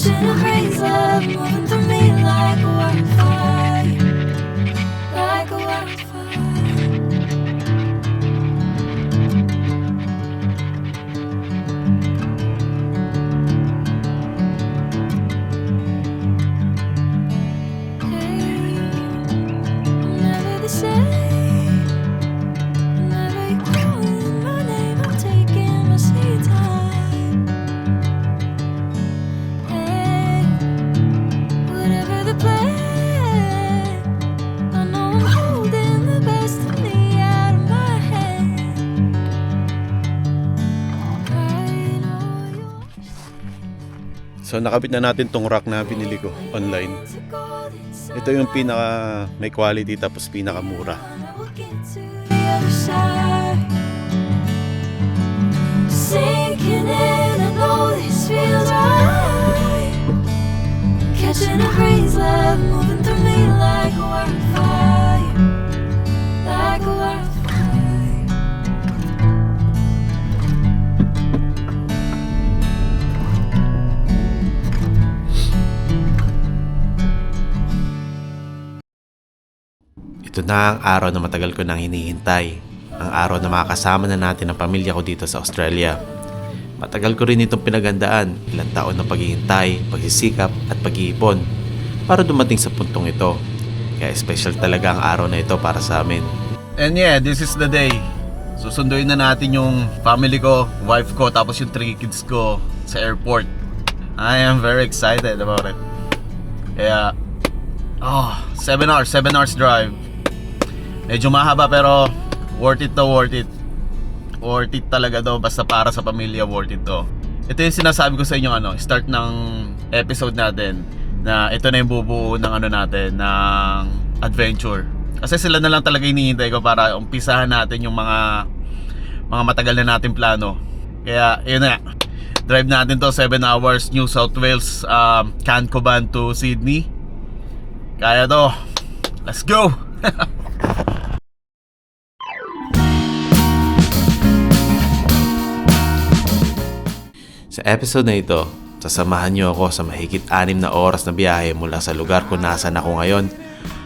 Catching a breeze, love moving through me like a wildfire, like a wildfire. Hey, I'm never the same. Whenever you're calling my name, I'm taking my sweet time. Hey, whatever the plan, I know I'm holding the best of me out of my head. I know you're So nakabit na natin tong rack na binili ko online. Ito yung pinaka may quality tapos pinaka mura. the other side. Sinking in, I know this feels right. Catching a breeze, love moving through me like a wildfire, like a wildfire. Ito na ang araw na matagal ko nang hinihintay. Ang araw na makakasama na natin ang pamilya ko dito sa Australia. Matagal ko rin itong pinagandaan, ilang taon ng paghihintay, pagsisikap at pag-iipon para dumating sa puntong ito. Kaya special talaga ang araw na ito para sa amin. And yeah, this is the day. Susunduin na natin yung family ko, wife ko, tapos yung 3 kids ko sa airport. I am very excited about it. Kaya, 7 hours drive. Medyo mahaba pero worth it to, worth it. Worth it talaga daw, basta para sa pamilya, worth it to. Ito yung sinasabi ko sa inyo, start ng episode natin, na ito na yung bubuo ng natin, ng adventure. Kasi sila na lang talaga hinihintay ko para umpisahan natin yung mga matagal na natin plano. Kaya yun na, drive natin to 7 hours, New South Wales, Cancoban to Sydney. Kaya to, let's go. Sa episode na ito, sasamahan niyo ako sa mahigit 6 na oras na biyahe mula sa lugar kung nasan ako ngayon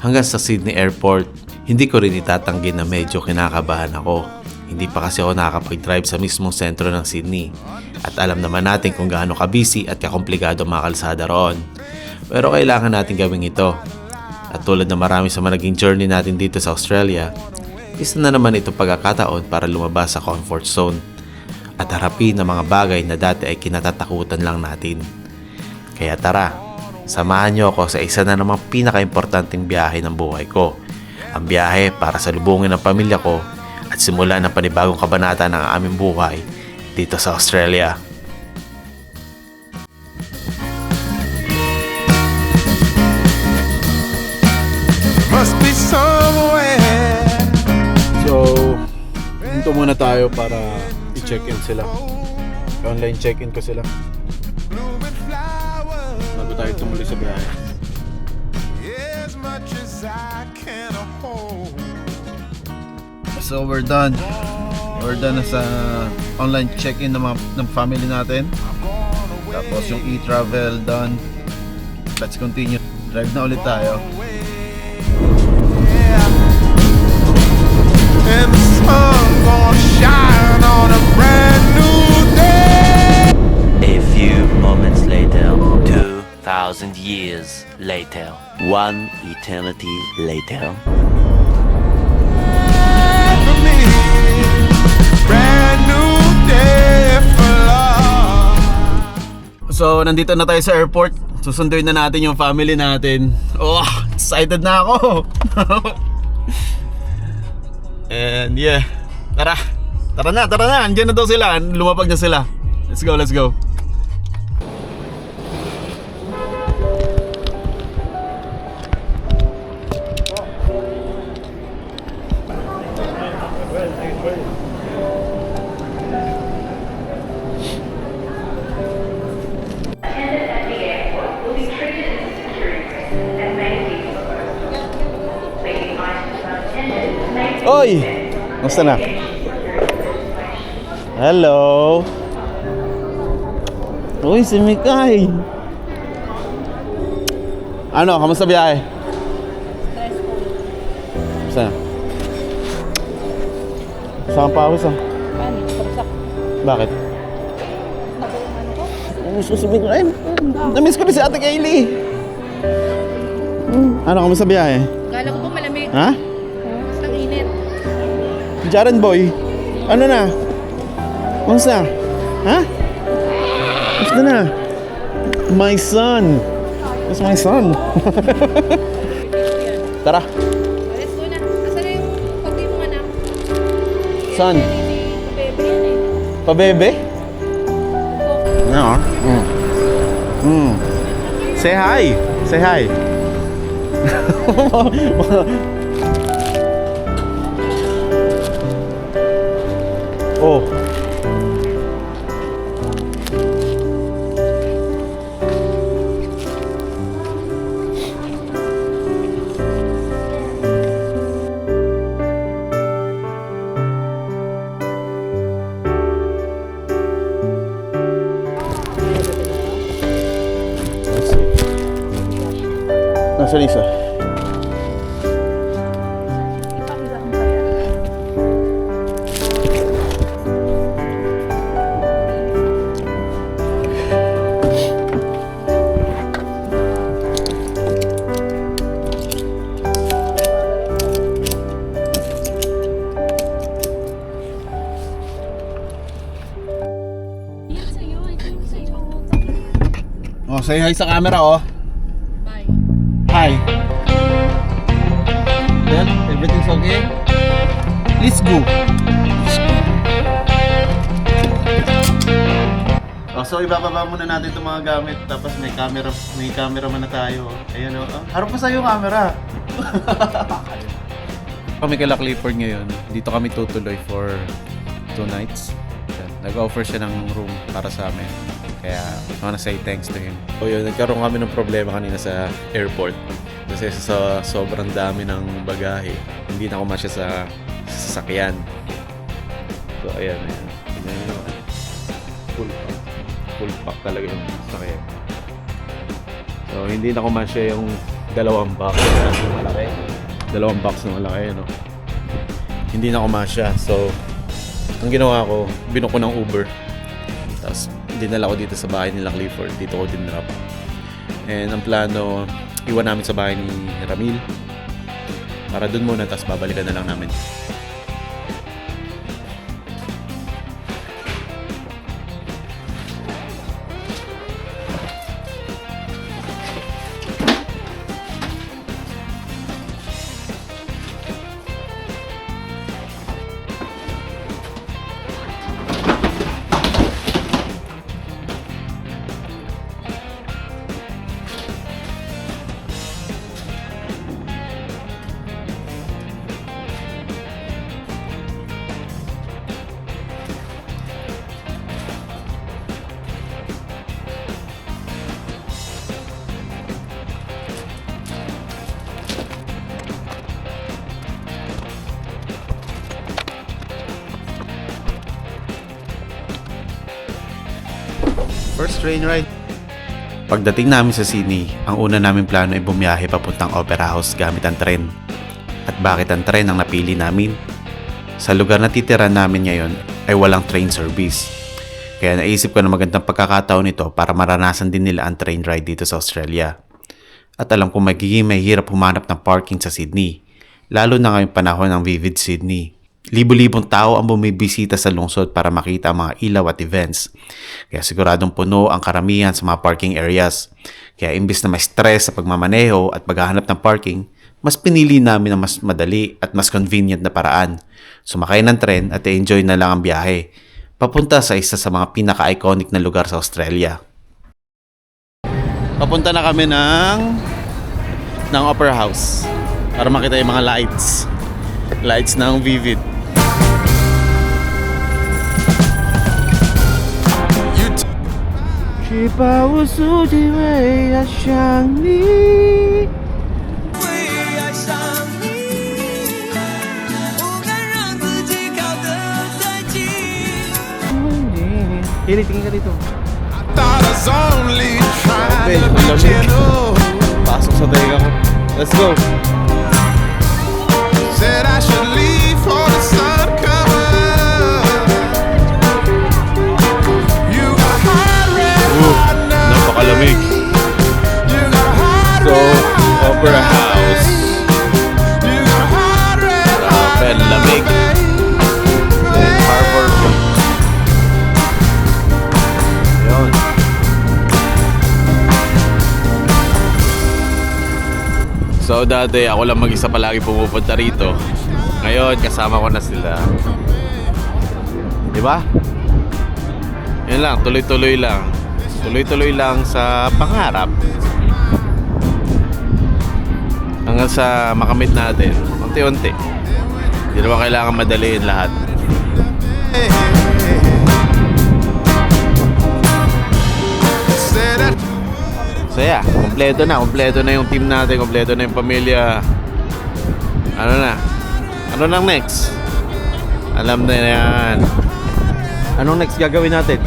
hanggang sa Sydney Airport. Hindi ko rin itatanggi na medyo kinakabahan ako. Hindi pa kasi ako nakakapag-drive sa mismong sentro ng Sydney. At alam naman natin kung gaano ka-busy at kakomplikado mga kalsada roon. Pero kailangan natin gawin ito. At tulad na marami sa naging journey natin dito sa Australia, isa na naman itong pagkakataon para lumabas sa comfort zone at harapin ang mga bagay na dati ay kinatatakutan lang natin. Kaya tara, samahan niyo ako sa isa na namang pinaka-importanting biyahe ng buhay ko. Ang biyahe para salubungin ang pamilya ko at simulan ng panibagong kabanata ng aming buhay dito sa Australia. Must be somewhere. So, dito muna tayo para i-check-in sila. Online check-in ko sila. Blooming flowers. Bago tayo tumuloy sa biyahe. As much as I can hold. So, we're done. We're done na sa online check-in ng family natin. Tapos yung e-travel done. Let's continue. Drive na ulit tayo. And the sun gonna shine on a brand new day. A few moments later, 2,000 years later, one eternity later. For me, brand new day for love. So, nandito na tayo sa airport. Susunduin na natin yung family natin. Oh, excited na ako. And yeah, tara na, andyan na daw sila, lumapag na sila. Let's go. Attendants at the airport will be treated as a security risk and may be disclosed. Leaving items unattended may be Oy! Musta na? Hello! Uy, si Mikay! Ano, kamusta biyahe? Saan? Saan pa ako sa? Bakit? Susubig ko. Ay, namiss ko na si Ate Kaylee. Ano, kamusta biyahe? Kala ko po malamig. Ha? Ang init. Jaren boy, ano na? Kamusta? Ha? Kamusta na? My son. That's my son. Tara. Let's go na. Asan na yung pagdi mong anak? Saan? Bebe yan eh. Pabebe? Ano? Say hi. Say hi. Oh. Nasaan isa? Oh, say hi sa camera, oh. Bye. Hi. Then, everything's okay? Let's go. Oh, so ibababa muna natin itong mga gamit, tapos may cameraman na tayo. Ayan, oh. Harap pa sa'yo camera. Kami kay Clifford ngayon. Dito kami tutuloy for 2 nights. Nag-offer siya ng room para sa amin. Kaya, I wanna say thanks to him. So yun, nagkaroon kami ng problema kanina sa airport. Kasi sa sobrang dami ng bagahe, hindi na kumasya sa sasakyan. So ayan. Tingnan nyo naman. Full pack talaga yung sasakyan. So hindi na kumasya yung dalawang box na malaki. Dalawang box na malaki, ano. Hindi na kumasya. So, ang ginawa ko, binuko ng Uber. Tapos, dinala ko dito sa bahay nila Clifford. Dito ko dinrap. And ang plano, iwan namin sa bahay ni Ramil. Para dun muna, tapos babalikan na lang namin. First train ride. Pagdating namin sa Sydney, ang una namin plano ay bumiyahe papuntang Opera House gamit ang tren. At bakit ang tren ang napili namin? Sa lugar na titira namin ngayon ay walang train service. Kaya naisip ko na magandang pagkakataon ito para maranasan din nila ang train ride dito sa Australia. At alam kong magiging mahirap humanap ng parking sa Sydney, lalo na ngayong panahon ng Vivid Sydney. Libo-libong tao ang bumibisita sa lungsod para makita ang mga ilaw at events. Kaya siguradong puno ang karamihan sa mga parking areas. Kaya imbis na may stress sa pagmamaneho at paghahanap ng parking, mas pinili namin ang mas madali at mas convenient na paraan. Sumakay ng tren at enjoy na lang ang biyahe, papunta sa isa sa mga pinaka-iconic na lugar sa Australia. Papunta na kami ng Opera House para makita yung mga lights ng Vivid. Hili, tingin ka dito. Thought I was only trying Okay, to malamig. be gentle. Pasok sa Let's go. Said I should leave for the sun come up. You got a hot red hot now. Napakalamig. You got a hot So, red hot Opera now. House. You got a hot red hot Grabe, ang lamig. Then Harbor. Yun. So dati ako lang mag-isa palagi pumupunta rito. Ngayon kasama ko na sila. Di ba? Yun lang, tuloy-tuloy lang. Tuloy-tuloy lang sa pangarap. Hanggang sa makamit natin. Unti-unti. Hindi naman kailangan madaliin lahat. Said that So yeah, kompleto na yung team natin, kompleto na yung pamilya. Ano na? Ano nang next? Alam na yan. Anong next gagawin natin?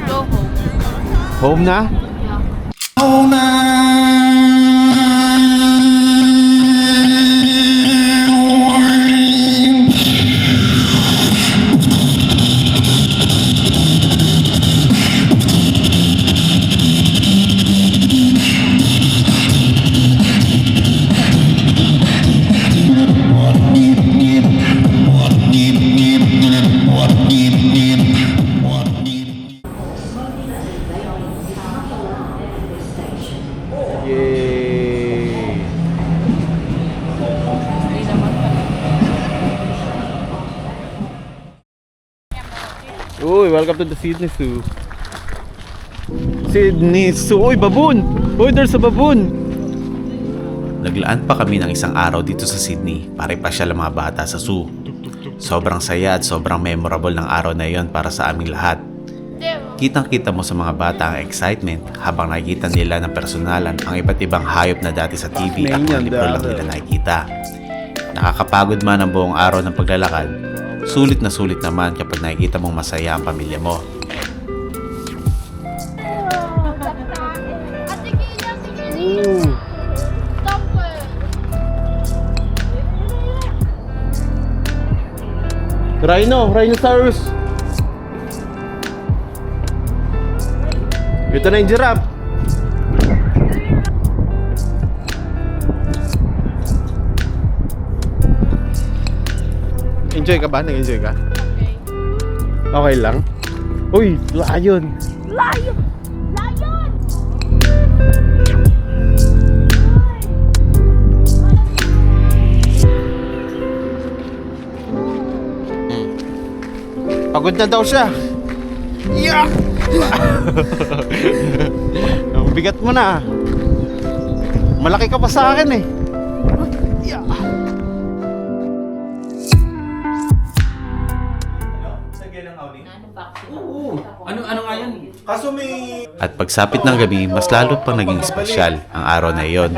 Go home. Home na? Yay! Uy, welcome to the Sydney Zoo. Sydney Zoo. Uy, baboon! Uy, there's a baboon! Naglaan pa kami ng isang araw dito sa Sydney para ipasyal ang mga bata sa zoo. Sobrang saya at sobrang memorable ng araw na iyon para sa aming lahat. Kitang-kita mo sa mga bata ang excitement habang nakikita nila ng personalan ang iba't ibang hayop na dati sa TV at mga libro lang nila nakikita. Nakakapagod man ang buong araw ng paglalakad, sulit na sulit naman kapag nakikita mong masaya ang pamilya mo. Rhinoceros! Ito na yung giraffe. Enjoy ka ba? Nag-enjoy ka? Okay. Okay lang? Uy, lion! Pagod na daw siya. Yeah! Ang bigat mo na. Malaki ka pa sa akin eh. Yeah. At pagsapit ng gabi, mas lalo pang naging espesyal ang araw na iyon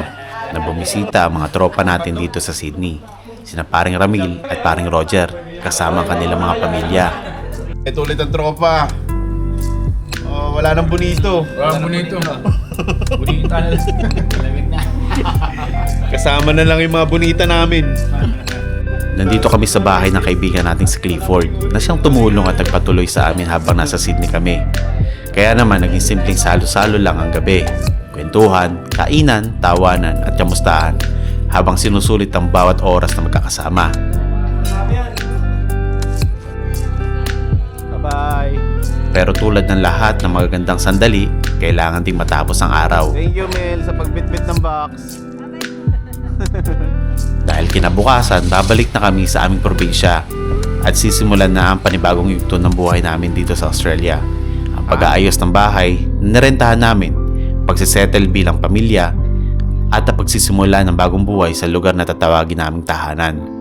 na bumisita ang mga tropa natin dito sa Sydney. Sina paring Ramil at paring Roger kasama ang kanilang mga pamilya. Ito ulit ang tropa. Oh, wala nang bonito. Bonito. Bonita na lang. Kasama na lang yung mga bonita namin. Nandito kami sa bahay ng kaibigan nating si Clifford na siyang tumulong at nagpatuloy sa amin habang nasa Sydney kami. Kaya naman naging simpleng salo-salo lang ang gabi. Kwentuhan, kainan, tawanan at kamustahan habang sinusulit ang bawat oras na magkakasama. Bye-bye! Pero tulad ng lahat ng magagandang sandali, kailangan ding matapos ang araw. Thank you, Mel, sa pagbitbit ng box. Dahil kinabukasan, babalik na kami sa aming probinsya at sisimulan na ang panibagong yugto ng buhay namin dito sa Australia. Ang pag-aayos ng bahay na nirentahan namin, pagsisettle bilang pamilya, at ang pagsisimula ng bagong buhay sa lugar na tatawagin naming tahanan.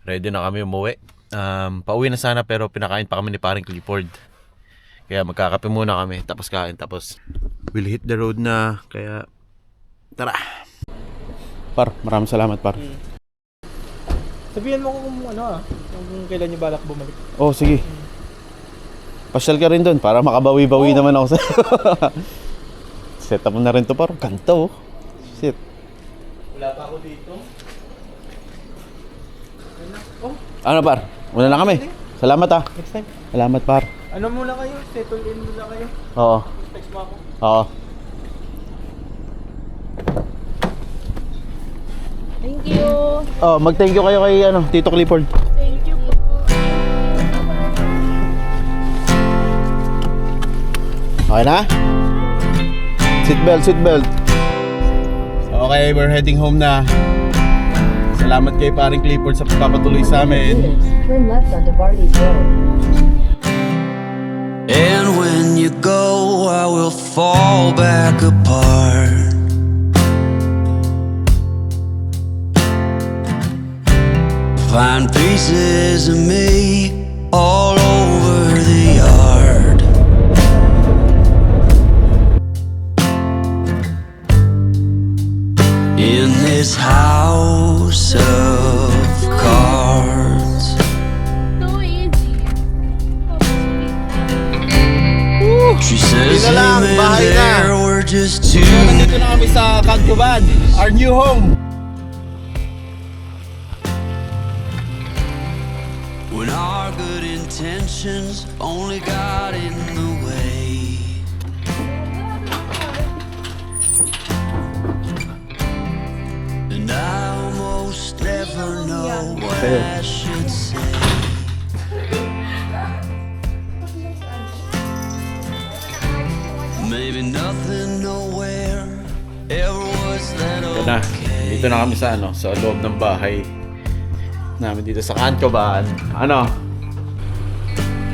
Ready na kami umuwi. Pauwi na sana pero pinakain pa kami ni paring Clifford. Kaya magkakape muna kami, tapos kain, tapos we'll hit the road na. Kaya tara. Par, maraming salamat, par. Sabihan mo kung kung kailan niyo balak bumalik. Oh, sige. Pasyal ka rin doon para makabawi-bawi naman ako sa'yo. Set up mo na rin to, par. Ganda, oh. Shit. Wala pa ako dito. Ano, par? Una na kami. Salamat, ah. Next time. Salamat, par. Ano muna kayo? Settle in muna kayo. Oo. Text mo ako. Oo. Thank you. Oh, mag-thank you kayo kay Tito Clifford. Thank you po. Okay na? Seatbelt, seatbelt. Okay, we're heading home na. Salamat kay paring Clifford sa pagpapatuloy sa amin. Turn left onto Barty's Road. And when you go, I will fall back apart. Find pieces of me all over the yard. In this house of cards. So easy. She says Yun na lang, him and bahay na. there were just two. Nandito na kami sa Cantuban, our new home. When our good intentions only got in the way. And I almost never know what I should say. Maybe nothing nowhere ever was that Yan na, okay. dito na kami sa sa loob ng bahay namin dito sa Cantuban.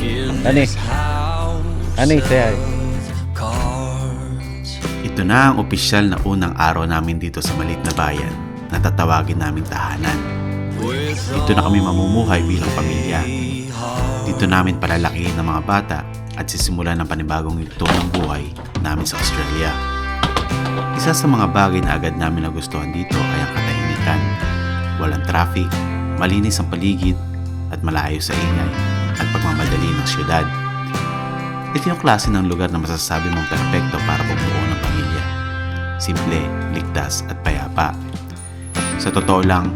In Ani? this house Ani, say hi. of cards. Ito na ang opisyal na unang araw namin dito sa maliit na bayan na tatawagin naming tahanan. Dito na kami mamumuhay bilang pamilya. Dito namin palalakihin ng mga bata at sisimulan ng panibagong yugto ng buhay namin sa Australia. Isa sa mga bagay na agad namin nagustuhan dito ay ang katahimikan. Walang traffic, malinis ang paligid at malayo sa ingay at pagmamadali ng syudad. Ito yung klase ng lugar na masasabi mong perpekto para bumuo ng pamilya. Simple, ligtas at payapa. Sa totoo lang,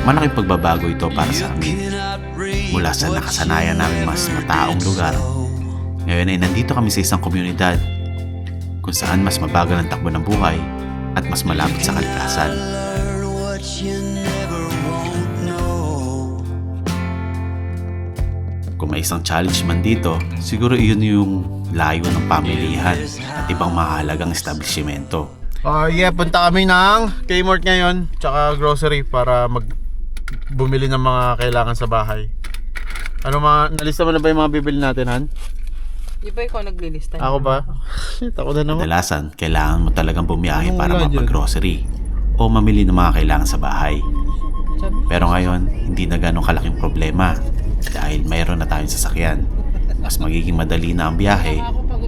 malaking pagbabago ito para sa amin. Mula sa nakasanayan namin mas mataong lugar, ngayon ay nandito kami sa isang komunidad kung saan mas mabagal ang takbo ng buhay at mas malapit sa kalikasan. Learn what you never won't know. Kung may isang challenge man dito, siguro iyon yung layo ng pamilihan at ibang mahalagang establishmento. Punta kami ng Kmart ngayon, tsaka grocery para bumili ng mga kailangan sa bahay. Nalista mo na ba yung mga bibili natin, Han? Di ba ikaw naglilista? Ako ba? Ako na naman. Kadalasan, kailangan mo talagang bumiyahe para mag-grocery o mamili ng mga kailangan sa bahay. Pero ngayon, hindi na ganong kalaking problema dahil mayroon na tayong sasakyan. Mas magiging madali na ang biyahe,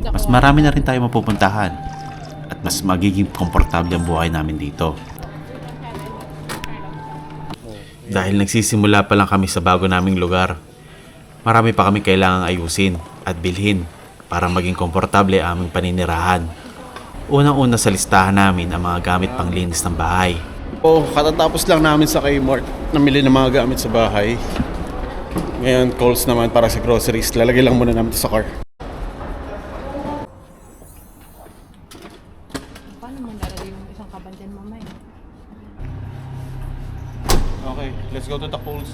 mas marami na rin tayo mapupuntahan at mas magiging komportable ang buhay namin dito. Dahil nagsisimula pa lang kami sa bago naming lugar, marami pa kami kailangang ayusin at bilhin para maging komportable ang aming paninirahan. Unang-una sa listahan namin ang mga gamit panglinis ng bahay. Katatapos lang namin sa Kmart namili ng mga gamit sa bahay. Ngayon, calls naman para sa groceries. Lalagay lang muna namin ito sa car. Paano mo lalagay yung isang kaban dyan mamaya? Okay, let's go to the Coles.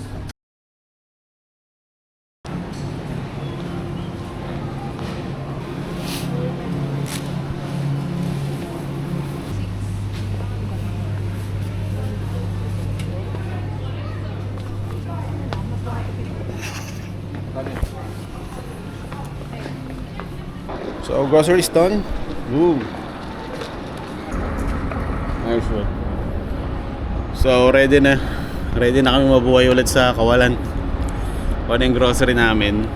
So, groceries done. Ooh. Nice one. So, ready na. Ready na kami mabuhay ulit sa Kawalan. Kung ano yung grocery namin.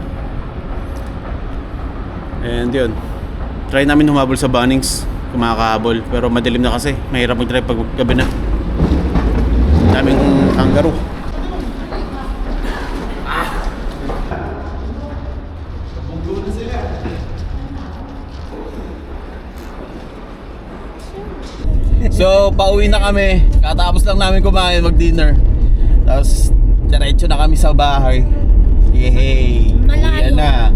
And yun, try namin humabol sa Bunnings kung makakahabol, pero madilim na kasi, mahirap mag-drive pag gabi na. Daming kangaroo. So, pauwi na kami. Katapos lang namin kumain, mag-dinner. Tapos, diretso na kami sa bahay. Yehey! Uwi na.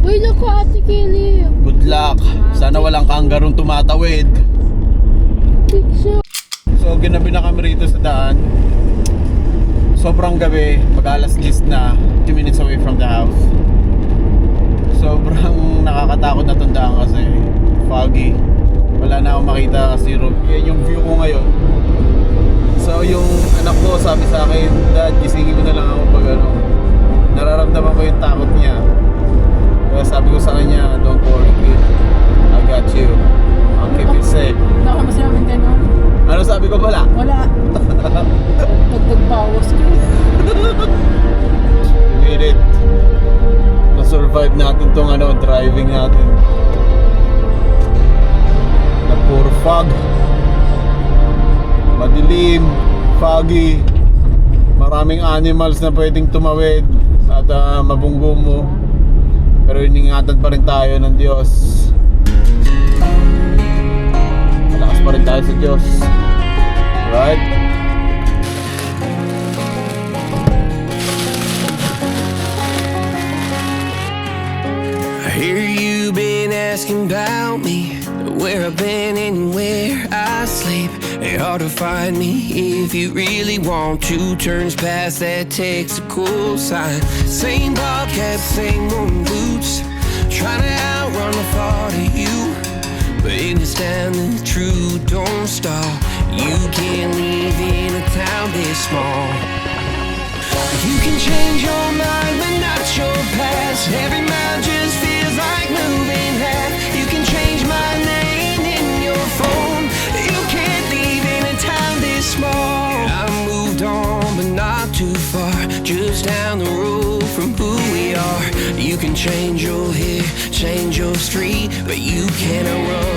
Uy, naku, Ate Kelly. Good luck. Sana walang kangarong tumatawid. Picture. So, ginabi na kami rito sa daan. Sobrang gabi. Pag-alas 10 na. 2 minutes away from the house. Sobrang nakakatakot na tundaan kasi foggy. Wala na akong makita kasi yan yung view ko ngayon. So yung anak ko sabi sa akin, Dad, gisingin mo na lang ako pag ano, nararamdaman ko yung takot niya. Kaya sabi ko sa kanya, don't worry kid, I got you, I'll keep you safe. Baka masayang gano'n. Ano sabi ko pala? Wala. Pagbawas ko. We did it. Na-survive natin tong ano, driving natin. Na puro fog. Madilim, foggy. Maraming animals na pwedeng tumawid at mabunggo mo. Pero iningatan pa rin tayo ng Diyos. Malakas pa rin tayo sa Diyos. Right? I hear you been asking about me, where I've been and where I sleep. It's hard to find me if you really want to. Turns past that takes a cool sign. Same bobcat, same moon boots, trying to outrun the thought of you. But in this town, the truth don't stop. You can't live in a town this small. You can change your mind, but not your past. Every mile just feels like moving half. You can change my name in your phone. You can't live in a town this small. I moved on, but not too far. Just down the road from who we are. You can change your hair, change your street, but you can't run